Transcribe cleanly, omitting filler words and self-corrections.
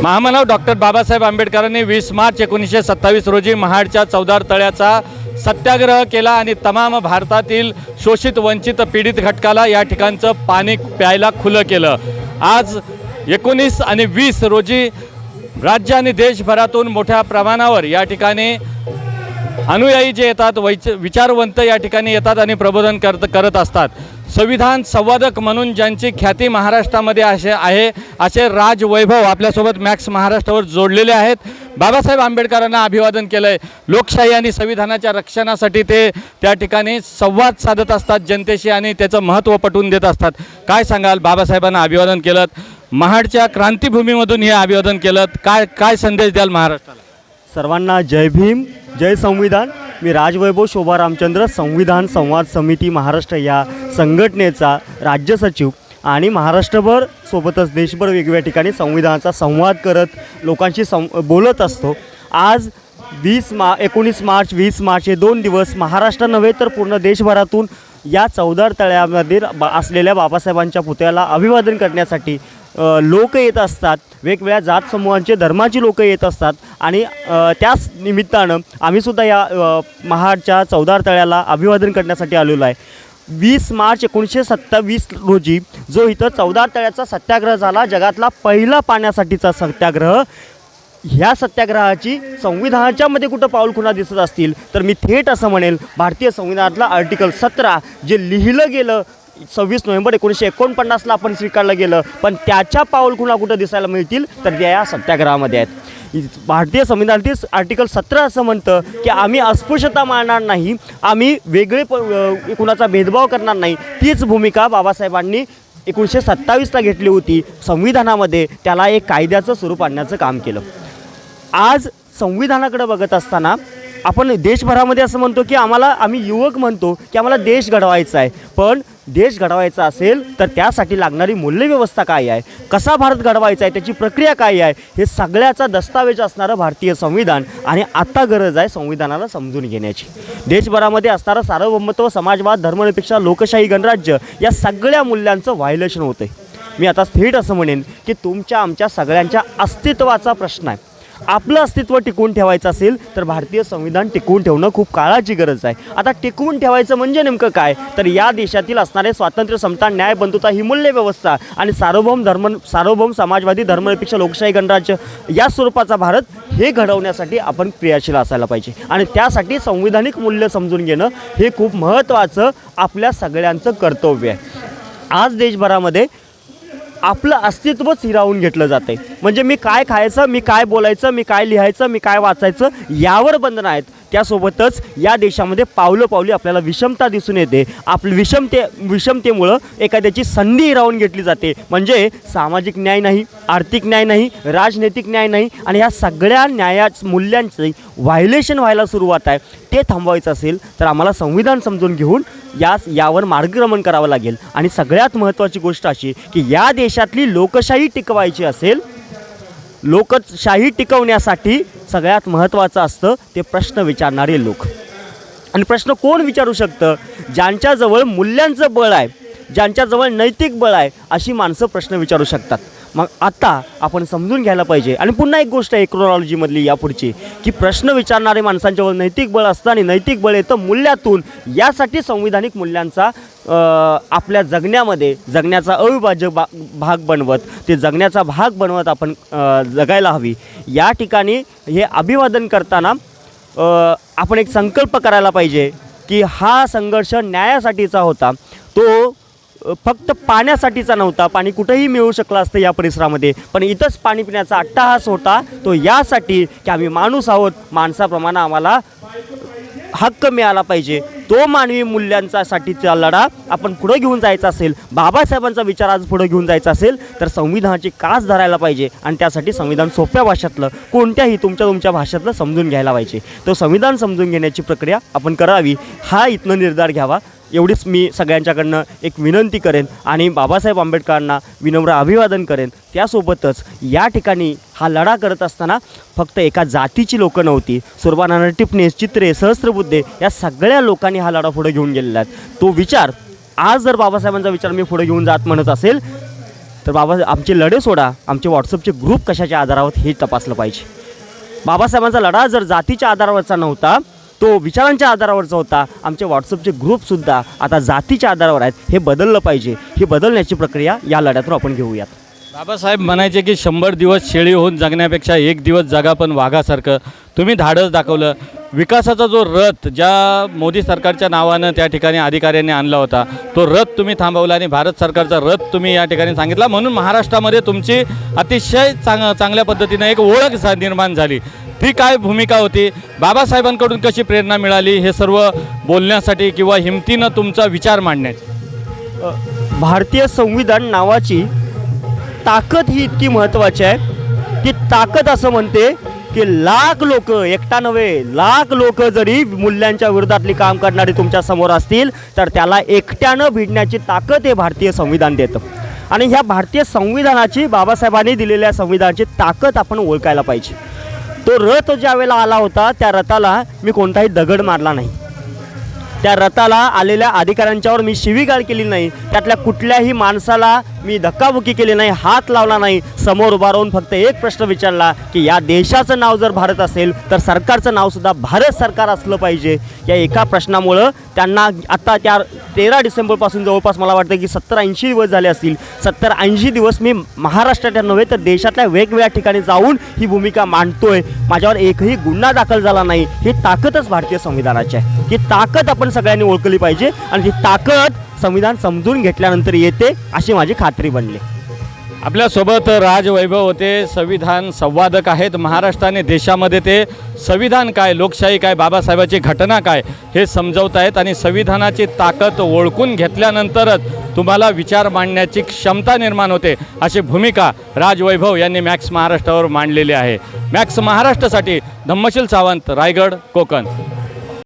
महामानव डॉक्टर बाबासाहेब आंबेडकरांनी 20 मार्च 1927 रोजी महाडच्या चौदार तळ्याचा सत्याग्रह केला आणि तमाम भारतातील शोषित वंचित पीडित घटकाला या ठिकाणचं पाणी प्यायला खुलं केलं। आज 19 आणि 20 रोजी राज्य आणि देशभरातून मोठ्या प्रमाणावर या ठिकाणी अनुयायी जे येतात विचारवंत या ठिकाणी येतात आणि प्रबोधन करत असतात। संविधान संवादक म्हणून ज्यांची ख्याती महाराष्ट्रामध्ये आहे असे राजवैभव आपल्यासोबत मॅक्स महाराष्ट्रावर जोडलेले आहेत। बाबासाहेब आंबेडकरांना अभिवादन केलं आहे। लोकशाही आणि संविधानाच्या रक्षणासाठी ते त्या ठिकाणी संवाद साधत असतात जनतेशी आणि त्याचं महत्त्व पटवून देत असतात। काय सांगाल, बाबासाहेबांना अभिवादन केलं, महाडच्या क्रांतीभूमीमधून हे अभिवादन केलं, काय संदेश द्याल महाराष्ट्राला? सर्वांना जय भीम, जय संविधान। मी राजवैभव शोभा रामचंद्र, संविधान संवाद समिती महाराष्ट्र या संघटनेचा राज्य सचिव आणि महाराष्ट्रभर सोबतच देशभर वेगवेगळ्या ठिकाणी संविधानाचा संवाद करत लोकांशी बोलत असतो। आज 19 मार्च 20 मार्च हे 2 दिवस महाराष्ट्र नव्हे तर पूर्ण देशभरातून या चौदार तळ्यामध्ये असलेल्या बाबासाहेबांच्या पुतळ्याला अभिवादन करण्यासाठी लोक येत असतात। वेगवेगळ्या जात समूहांचे धर्माची लोक येत असतात आणि त्याच निमित्तानं आम्हीसुद्धा या महाडच्या चौदार तळ्याला अभिवादन करण्यासाठी आलेलो आहे। 20 मार्च 1927 रोजी जो इथं चौदार तळ्याचा सत्याग्रह झाला, जगातला पहिला पाण्यासाठीचा सत्याग्रह, ह्या सत्याग्रहाची संविधानाच्या मध्ये कुठं पाऊलखुणा दिसत असतील तर मी थेट असं म्हणेल, भारतीय संविधानातला आर्टिकल 17 जे लिहिलं गेलं 26 नोव्हेंबर 1949ला आपण स्वीकारलं गेलं, पण त्याच्या पाऊलखुणा कुठं दिसायला मिळतील तर त्या या सत्याग्रहामध्ये आहेत। भारतीय संविधानातील आर्टिकल 17 असं म्हणतं की आम्ही अस्पृश्यता मानणार नाही, आम्ही वेगळे कुणाचा भेदभाव करणार नाही। तीच भूमिका बाबासाहेबांनी 1927ला घेतली होती। संविधानामध्ये त्याला एक कायद्याचं स्वरूप आणण्याचं काम केलं। आज संविधानाकडे बघत असताना आपण देशभरामध्ये असं म्हणतो की आम्ही युवक म्हणतो की आम्हाला देश घडवायचा आहे, पण देश घडवायचा असेल तर त्यासाठी लागणारी मूल्यव्यवस्था काय आहे, कसा भारत घडवायचा आहे, त्याची प्रक्रिया काय आहे, हे सगळ्याचा दस्तावेज असणारं भारतीय संविधान। आणि आता गरज आहे संविधानाला समजून घेण्याची। देशभरामध्ये असणारं सार्वभौमत्व, समाजवाद, धर्मनिरपेक्षता, लोकशाही, गणराज्य या सगळ्या मूल्यांचं व्हायलेशन होतं आहे। मी आता थेट असं म्हणेन की तुमच्या आमच्या सगळ्यांच्या अस्तित्वाचा प्रश्न आहे। आपलं अस्तित्व टिकवून ठेवायचं असेल तर भारतीय संविधान टिकवून ठेवणं खूप काळाची गरज आहे। आता टिकवून ठेवायचं म्हणजे नेमकं काय तर या देशातील असणारे स्वातंत्र्य, समता, न्याय, बंधुता ही मूल्यव्यवस्था आणि सार्वभौम समाजवादी, धर्मनिरपेक्ष, लोकशाही, गणराज्य या स्वरूपाचा भारत हे घडवण्यासाठी आपण क्रियाशील असायला पाहिजे। आणि त्यासाठी संविधानिक मूल्य समजून घेणं हे खूप महत्त्वाचं आपल्या सगळ्यांचं कर्तव्य आहे। आज देशभरामध्ये आपलं अस्तित्वच हिरावून घेतलं जातं आहे। म्हणजे मी काय खायचं, मी काय बोलायचं, मी काय लिहायचं, मी काय वाचायचं यावर बंधनं आहेत। त्यासोबतच या देशामध्ये पावलोपावली आपल्याला विषमता दिसून येते। विषमतेमुळं एखाद्याची संधी हिरावून घेतली जाते। म्हणजे सामाजिक न्याय नाही, आर्थिक न्याय नाही, राजनैतिक न्याय नाही आणि ह्या सगळ्या मूल्यांचे व्हायलेशन व्हायला सुरुवात आहे। ते थांबवायचं असेल तर आम्हाला संविधान समजून घेऊन यावर मार्गक्रमण करावं लागेल। आणि सगळ्यात महत्त्वाची गोष्ट अशी की या देशातली लोकशाही टिकवायची असेल, लोकशाही टिकवण्यासाठी सगळ्यात महत्त्वाचं असतं ते प्रश्न विचारणारे लोक। आणि प्रश्न कोण विचारू शकतं? ज्यांच्याजवळ मूल्यांचं बळ आहे, ज्यांच्याजवळ नैतिक बळ आहे, अशी माणसं प्रश्न विचारू शकतात। मग आता आपण समजून घ्यायला पाहिजे। आणि पुन्हा एक गोष्ट आहे क्रोनॉलॉजीमधली यापुढची की प्रश्न विचारणारे माणसांच्यावर नैतिक बळ असतं आणि नैतिक बळ येतं मूल्यातून। यासाठी संविधानिक मूल्यांचा आपल्या जगण्याचा अविभाज्य भाग बनवत, ते जगण्याचा भाग बनवत आपण जगायला हवी। या ठिकाणी हे अभिवादन करताना आपण एक संकल्प करायला पाहिजे की हा संघर्ष न्यायासाठीचा होता, तो फक्त पाण्यासाठीचा नव्हता। पाणी कुठेही मिळू शकलं असतं या परिसरामध्ये, पण इथंच पाणी पिण्याचा अट्टाहास होता तो यासाठी की आम्ही माणूस आहोत, माणसाप्रमाणे आम्हाला हक्क मिळाला पाहिजे। तो मानवी मूल्यांसाठीचा लढा आपण पुढे घेऊन जायचा असेल, बाबासाहेबांचा विचार आज पुढे घेऊन जायचा असेल तर संविधानाची कास धरायला पाहिजे। आणि त्यासाठी संविधान सोप्या भाषेतलं, कोणत्याही तुमच्या भाषेतलं समजून घ्यायला पाहिजे। तो संविधान समजून घेण्याची प्रक्रिया आपण करावी, हा इथनं निर्धार घ्यावा। एवढीच मी सगळ्यांच्याकडनं एक विनंती करेन आणि बाबासाहेब आंबेडकरांना विनम्र अभिवादन करेन। त्यासोबतच या ठिकाणी हा लढा करत असताना फक्त एका जातीची लोकं नव्हती, सुरबानाने टिपणे, चित्रे, सहस्त्रबुद्धे या सगळ्या लोकांनी हा लढा पुढे घेऊन गेलेला आहे। तो विचार आज जर बाबासाहेबांचा विचार मी पुढे घेऊन जात म्हणत असेल तर बाबा आमचे लढे सोडा, आमचे व्हॉट्सअपचे ग्रुप कशाच्या आधारावर हे तपासलं पाहिजे. बाबासाहेबांचा लढा जर जातीच्या आधारावरचा नव्हता, तो विचारांच्या आधारावरचा होता. आमचे व्हॉट्सअपचे ग्रुपसुद्धा आता जातीच्या आधारावर आहेत. हे बदललं पाहिजे. ही बदलण्याची प्रक्रिया या लढ्यातून आपण घेऊयात. बाबासाहेब म्हणायचे की 100 दिवस शेळी होऊन जगण्यापेक्षा 1 दिवस जगा पण वाघासारखं. तुम्ही धाडस दाखवलं. विकासाचा जो रथ ज्या मोदी सरकारच्या नावानं त्या ठिकाणी अधिकाऱ्यांनी आणला होता, तो रथ तुम्ही थांबवला आणि भारत सरकारचा रथ तुम्ही या ठिकाणी सांगितला. म्हणून महाराष्ट्रामध्ये तुमची अतिशय चांगल्या पद्धतीनं एक ओळख निर्माण झाली. ती काय भूमिका होती? बाबासाहेबांकडून कशी प्रेरणा मिळाली हे सर्व बोलण्यासाठी किंवा हिमतीनं तुमचा विचार मांडण्याची? भारतीय संविधान नावाची ताकद ही इतकी महत्त्वाची आहे की ताकद असं म्हणते की लाख लोक, एकटा नव्हे लाख लोक जरी मूल्यांच्या विरोधातली काम करणारे तुमच्या समोर असतील तर त्याला एकट्यानं भिडण्याची ताकद हे भारतीय संविधान देतं. आणि ह्या भारतीय संविधानाची, बाबासाहेबांनी दिलेल्या संविधानाची ताकद आपण ओळखायला पाहिजे. तो रथ ज्या वेळेला आला होता त्या रथाला मी कोणताही दगड मारला नाही. त्या रथाला आलेल्या अधिकाऱ्यांच्यावर मी शिवीगाळ केली नाही. त्यातल्या कुठल्याही माणसाला मी धक्काबुक्की केली नाही, हात लावला नाही. समोर उभा राहून फक्त एक प्रश्न विचारला की या देशाचं नाव जर भारत असेल तर सरकारचं नावसुद्धा भारत सरकार असलं पाहिजे. या एका प्रश्नामुळं त्यांना आता त्या 13 डिसेंबरपासून जवळपास मला वाटतं की 70-80 दिवस झाले असतील. 70-80 दिवस मी महाराष्ट्राच्या नव्हे तर देशातल्या वेगवेगळ्या ठिकाणी जाऊन ही भूमिका मांडतोय. माझ्यावर एकही गुन्हा दाखल झाला नाही. ही ताकदच भारतीय संविधानाची आहे. ही ताकद आपण सगळ्यांनी ओळखली पाहिजे आणि ही ताकद संविधान समजून घेतल्यानंतर येते अशी माझी खात्री बनली. आपल्यासोबत राजवैभव होते, संविधान संवादक आहेत. महाराष्ट्राने देशामध्ये ते संविधान काय, लोकशाही काय, बाबासाहेबाची घटना काय हे समजवत आहेत. आणि संविधानाची ताकद ओळखून घेतल्यानंतरच तुम्हाला विचार मांडण्याची क्षमता निर्माण होते अशी भूमिका राजवैभव यांनी मॅक्स महाराष्ट्रावर मांडलेली आहे. मॅक्स महाराष्ट्रासाठी धम्मशील सावंत, रायगड, कोकण.